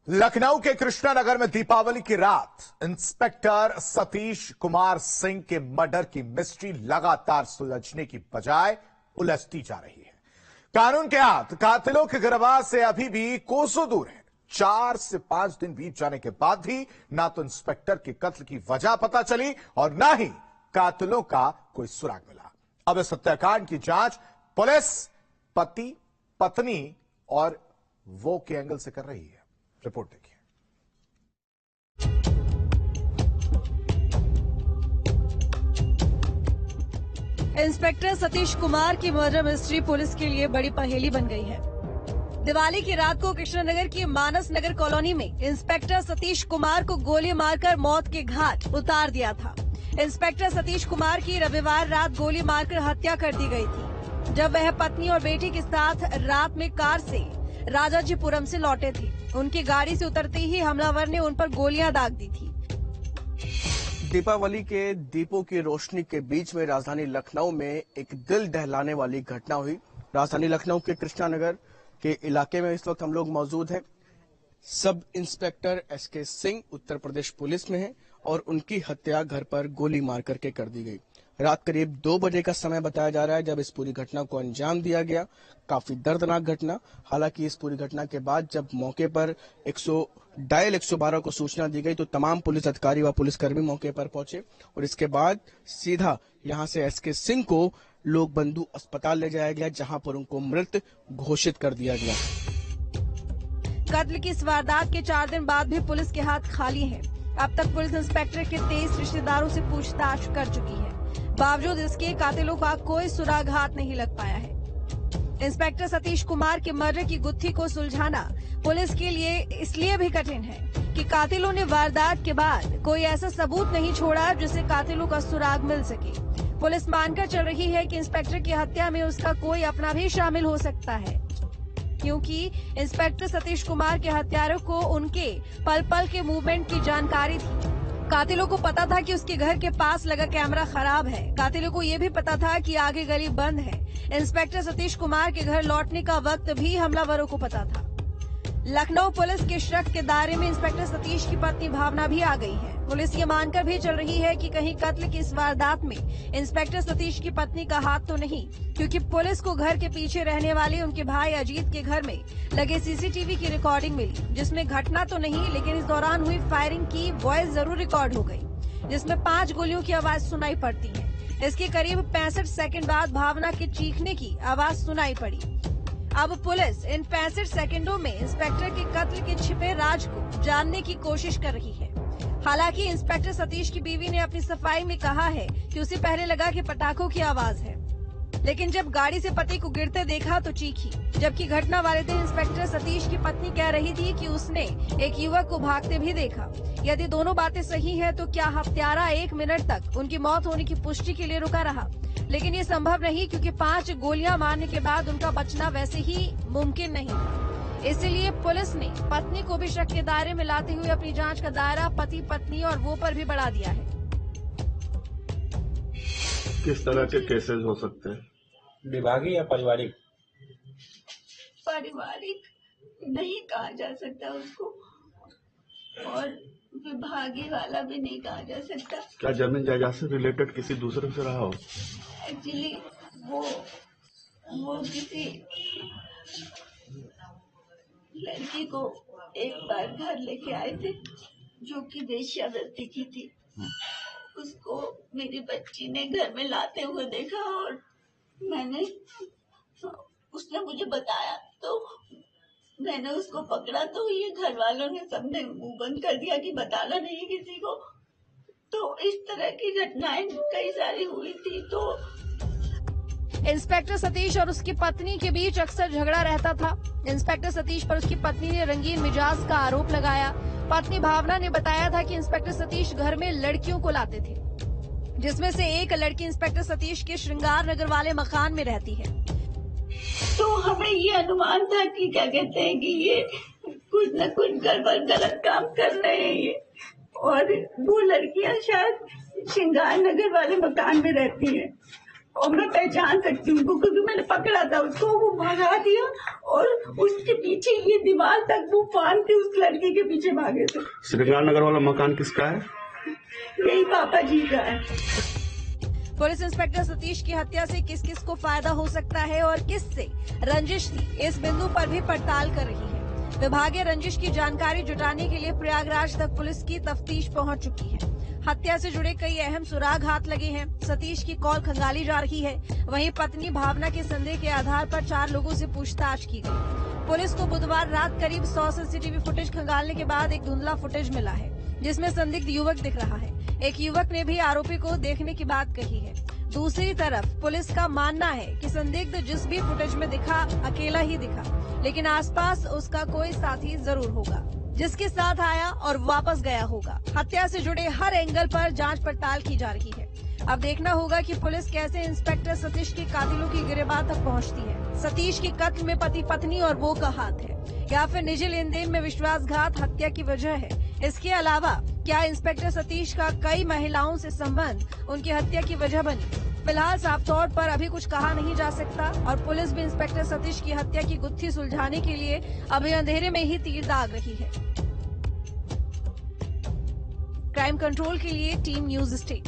लखनऊ के कृष्णानगर में दीपावली की रात इंस्पेक्टर सतीश कुमार सिंह के मर्डर की मिस्ट्री लगातार सुलझने की बजाय उलझती जा रही है। कानून के हाथ कातिलों के गिरफ्तार से अभी भी कोसों दूर है। 4 से 5 दिन बीत जाने के बाद भी ना तो इंस्पेक्टर के कत्ल की वजह पता चली और ना ही कातिलों का कोई सुराग मिला। अब इस हत्याकांड की जांच पुलिस पति, पत्नी और वो के एंगल से कर रही है। रिपोर्ट देखिए। इंस्पेक्टर सतीश कुमार की मर्डर मिस्ट्री पुलिस के लिए बड़ी पहेली बन गई है। दिवाली की रात को कृष्णनगर की मानस नगर कॉलोनी में इंस्पेक्टर सतीश कुमार को गोली मारकर मौत के घाट उतार दिया था। इंस्पेक्टर सतीश कुमार की रविवार रात गोली मारकर हत्या कर दी गई थी, जब वह पत्नी और बेटी के साथ रात में कार से राजाजीपुरम से लौटे थे। उनकी गाड़ी से उतरते ही हमलावर ने उन पर गोलियां दाग दी थी। दीपावली के दीपों की रोशनी के बीच में राजधानी लखनऊ में एक दिल दहलाने वाली घटना हुई। राजधानी लखनऊ के कृष्णानगर के इलाके में इस वक्त हम लोग मौजूद हैं। Sub inspector SK Singh Uttar Pradesh police में हैं और उनकी हत्या घर पर गोली मार करके कर दी गई। रात करीब 2 बजे का समय बताया जा रहा है जब इस पूरी घटना को अंजाम दिया गया। काफी दर्दनाक घटना। हालांकि इस पूरी घटना के बाद जब मौके पर 112 को सूचना दी गई तो तमाम पुलिस अधिकारी व पुलिसकर्मी मौके पर पहुंचे और इसके बाद सीधा यहां से एसके सिंह को लोक बंधु अस्पताल ले जाया गया, जहां पर उनको मृत घोषित कर दिया गया। कत्ल की इस वारदात के 4 दिन बाद भी पुलिस के हाथ खाली हैं। अब तक पुलिस इंस्पेक्टर के 23 रिश्तेदारों से पूछताछ कर चुकी है। बावजूद इसके कातिलों का कोई सुराग हाथ नहीं लग पाया है। इंस्पेक्टर सतीश कुमार के मर्डर की गुत्थी को सुलझाना पुलिस के लिए इसलिए भी कठिन है कि कातिलों ने वारदात के बाद कोई ऐसा सबूत नहीं छोड़ा जिससे कातिलों का सुराग मिल सके। पुलिस मानकर चल रही है कि इंस्पेक्टर की हत्या में उसका कोई अपना भी शामिल हो सकता है, क्योंकि इंस्पेक्टर सतीश कुमार के हत्यारों को उनके पल पल के मूवमेंट की जानकारी थी। कातिलों को पता था कि उसके घर के पास लगा कैमरा खराब है। कातिलों को ये भी पता था कि आगे गली बंद है। इंस्पेक्टर सतीश कुमार के घर लौटने का वक्त भी हमलावरों को पता था। लखनऊ पुलिस के शक के दायरे में इंस्पेक्टर सतीश की पत्नी भावना भी आ गई है। पुलिस ये मानकर भी चल रही है कि कहीं कत्ल की इस वारदात में इंस्पेक्टर सतीश की पत्नी का हाथ तो नहीं, क्योंकि पुलिस को घर के पीछे रहने वाले उनके भाई अजीत के घर में लगे सीसीटीवी की रिकॉर्डिंग मिली, जिसमें घटना तो नहीं लेकिन इस दौरान हुई फायरिंग की वॉइस जरूर रिकॉर्ड हो गई, जिसमें 5 गोलियों की आवाज सुनाई पड़ती है। इसके करीब 65 सेकंड बाद भावना के चीखने की आवाज सुनाई पड़ी। अब पुलिस इन 65 सेकंडों में इंस्पेक्टर के कत्ल के छिपे राज को जानने की कोशिश कर रही है। हालांकि इंस्पेक्टर सतीश की बीवी ने अपनी सफाई में कहा है कि उसे पहले लगा कि पटाखों की आवाज है, लेकिन जब गाड़ी से पति को गिरते देखा तो चीखी। जबकि घटना वाले दिन इंस्पेक्टर सतीश की पत्नी कह रही थी कि उसने एक युवक को भागते भी देखा। यदि दोनों बातें सही है तो क्या हत्यारा 1 मिनट तक उनकी मौत होने की पुष्टि के लिए रुका रहा? लेकिन ये संभव नहीं, क्योंकि 5 गोलियां मारने के बाद उनका बचना वैसे ही मुमकिन नहीं था। इसलिए पुलिस ने पत्नी को भी शक के दायरे में लाते हुए अपनी जांच का दायरा पति, पत्नी और वो पर भी बढ़ा दिया है। किस तरह के केसेस हो सकते हैं? विभागीय या पारिवारिक? पारिवारिक नहीं कहा जा सकता उसको, और विभागीय वाला भी नहीं कहा जा सकता। क्या जमीन जायदाद से रिलेटेड किसी दूसरे से रहा हो? एक्चुअली वो किसी लड़की को एक बार घर लेके आए थे जो कि वेश्यावृत्ति की थी। उसको मेरी बच्ची ने घर में लाते हुए देखा और उसने मुझे बताया तो मैंने उसको पकड़ा, तो ये घर वालों ने सबने मुंह बंद कर दिया कि बताना नहीं किसी को। तो इस तरह की घटनाएं कई सारी हुई थी। तो इंस्पेक्टर सतीश और उसकी पत्नी के बीच अक्सर झगड़ा रहता था। इंस्पेक्टर सतीश पर उसकी पत्नी ने रंगीन मिजाज का आरोप लगाया। पत्नी भावना ने बताया था कि इंस्पेक्टर सतीश घर में लड़कियों को लाते थे, जिसमें से एक लड़की इंस्पेक्टर सतीश के श्रृंगार नगर वाले मकान में रहती है। तो हमें ये अनुमान था कि क्या कहते हैं कि ये कुछ न कुछ गड़बड़ गलत काम कर रहे हैं ये, और वो लड़कियां शायद श्रृंगार नगर वाले मकान में रहती हैं। और मैं पहचान सकती हूँ उनको क्योंकि मैंने पकड़ा था उसको, वो भगा दिया और उसके पीछे ये दीवार तक वो फान के उस लड़की के पीछे भागे थे। श्रृंगार नगर वाला मकान किसका है? यही पापा जी का है। पुलिस इंस्पेक्टर सतीश की हत्या से किस किस को फायदा हो सकता है और किससे रंजिश थी, इस बिंदु पर भी पड़ताल कर रही है। विभागीय रंजिश की जानकारी जुटाने के लिए प्रयागराज तक पुलिस की तफ्तीश पहुंच चुकी है। हत्या से जुड़े कई अहम सुराग हाथ लगे हैं। सतीश की कॉल खंगाली जा रही है। वहीं पत्नी भावना के संदेह के आधार पर 4 लोगों से पूछताछ की गई। पुलिस को बुधवार रात करीब 100 सीसीटीवी फुटेज खंगालने के बाद एक धुंधला फुटेज मिला है, जिसमें संदिग्ध युवक दिख रहा है। एक युवक ने भी आरोपी को देखने की बात कही है। दूसरी तरफ पुलिस का मानना है कि संदिग्ध जिस भी फुटेज में दिखा अकेला ही दिखा, लेकिन आसपास उसका कोई साथी जरूर होगा जिसके साथ आया और वापस गया होगा। हत्या से जुड़े हर एंगल पर जांच पड़ताल की जा रही है। अब देखना होगा कि पुलिस कैसे इंस्पेक्टर सतीश के कातिलों की गिरफ्तार तक पहुंचती है। सतीश के कत्ल में पति पत्नी और वो का हाथ है या फिर निजी लेन देन में विश्वासघात हत्या की वजह है। इसके अलावा क्या इंस्पेक्टर सतीश का कई महिलाओं से संबंध उनकी हत्या की वजह बनी? फिलहाल साफ तौर पर अभी कुछ कहा नहीं जा सकता और पुलिस भी इंस्पेक्टर सतीश की हत्या की गुत्थी सुलझाने के लिए अभी अंधेरे में ही तीर दाग रही है। क्राइम कंट्रोल के लिए टीम न्यूज स्टेट।